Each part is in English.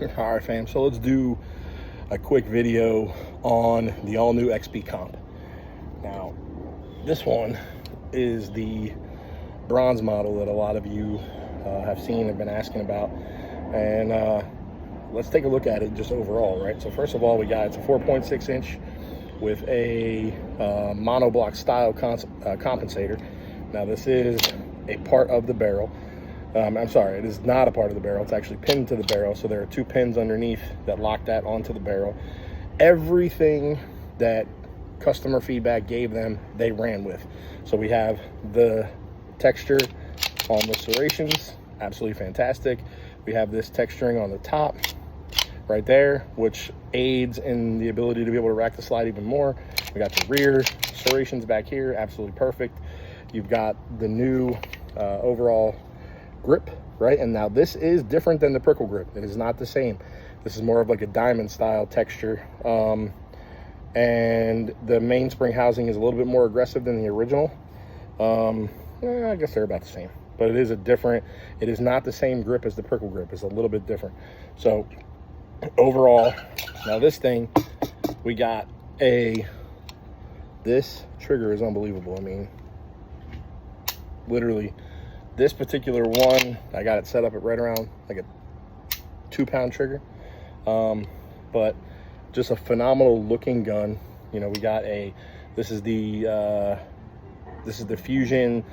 All right, fam, so let's do a quick video on the all-new XP comp. Now, this one is the bronze model that a lot of you have seen and been asking about, and let's take a look at it just overall, right? So first of all, it's a 4.6 inch with a monoblock style compensator. Now, this is a part of the barrel. I'm sorry, it is not a part of the barrel. It's actually pinned to the barrel. So there are two pins underneath that lock that onto the barrel. Everything that customer feedback gave them, they ran with. So we have the texture on the serrations, absolutely fantastic. We have this texturing on the top right there, which aids in the ability to be able to rack the slide even more. We got the rear serrations back here, absolutely perfect. You've got the new overall grip, right? And now this is different than the prickle grip. It is not the same. This is more of like a diamond style texture, and the mainspring housing is a little bit more aggressive than the original. I guess they're about the same, but it is not the same grip as the prickle grip. It's a little bit different. So overall, now this thing, we got this trigger is unbelievable. I mean, literally, this particular one, I got it set up at right around like a 2-pound trigger, but just a phenomenal looking gun. You know, we got this is the Fusion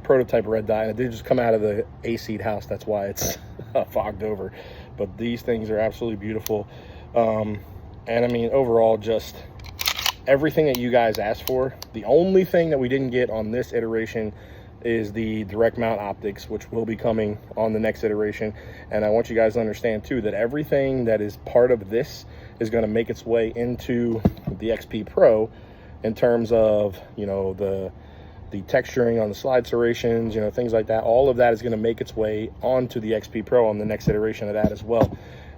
prototype red dot, and it did just come out of the AC house. That's why it's fogged over. But these things are absolutely beautiful, and I mean, overall, just everything that you guys asked for. The only thing that we didn't get on this iteration is the direct mount optics, which will be coming on the next iteration. And I want you guys to understand too that everything that is part of this is going to make its way into the XP Pro in terms of, you know, the texturing on the slide serrations, you know, things like that. All of that is going to make its way onto the XP Pro on the next iteration of that as well.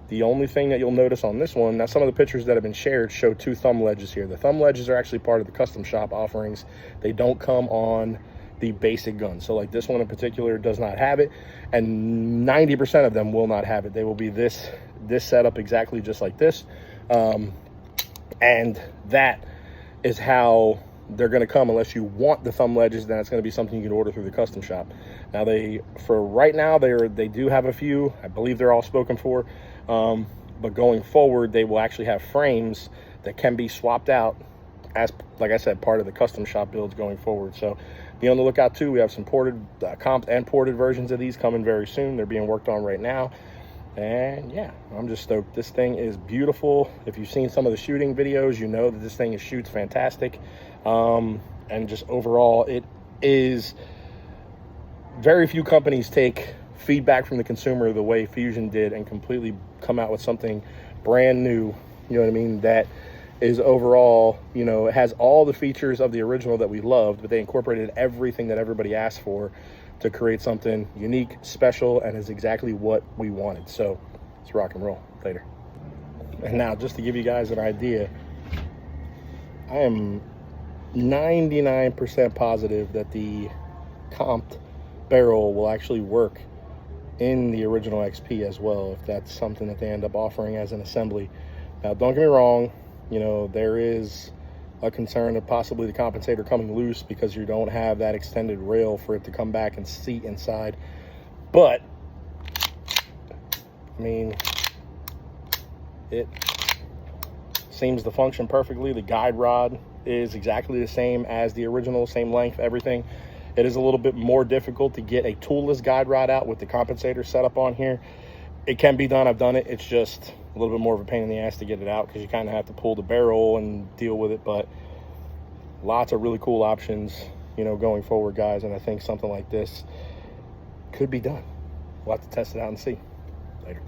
The only thing that you'll notice on this one, now some of the pictures that have been shared show 2 thumb ledges here. The thumb ledges are actually part of the custom shop offerings. They don't come on the basic gun. So like this one in particular does not have it, and 90% of them will not have it. They will be this setup exactly just like this, and that is how they're going to come. Unless you want the thumb ledges, then it's going to be something you can order through the custom shop. Now for right now they do have a few. I believe they're all spoken for, but going forward they will actually have frames that can be swapped out as, like I said, part of the custom shop builds going forward. So be on the lookout too. We have some ported comped and ported versions of these coming very soon. They're being worked on right now, and yeah, I'm just stoked. This thing is beautiful. If you've seen some of the shooting videos, you know that this thing shoots fantastic, and just overall, it is. Very few companies take feedback from the consumer the way Fusion did and completely come out with something brand new, you know what I mean, that is overall, you know, it has all the features of the original that we loved, but they incorporated everything that everybody asked for to create something unique, special, and is exactly what we wanted. So let's rock and roll. Later. And now, just to give you guys an idea, I am 99% positive that the comped barrel will actually work in the original XP as well, if that's something that they end up offering as an assembly. Now, don't get me wrong, you know, there is a concern of possibly the compensator coming loose because you don't have that extended rail for it to come back and seat inside. But, I mean, it seems to function perfectly. The guide rod is exactly the same as the original, same length, everything. It is a little bit more difficult to get a toolless guide rod out with the compensator set up on here. It can be done. I've done it. It's just a little bit more of a pain in the ass to get it out because you kind of have to pull the barrel and deal with it. But lots of really cool options, you know, going forward, guys. And I think something like this could be done. We'll have to test it out and see. Later.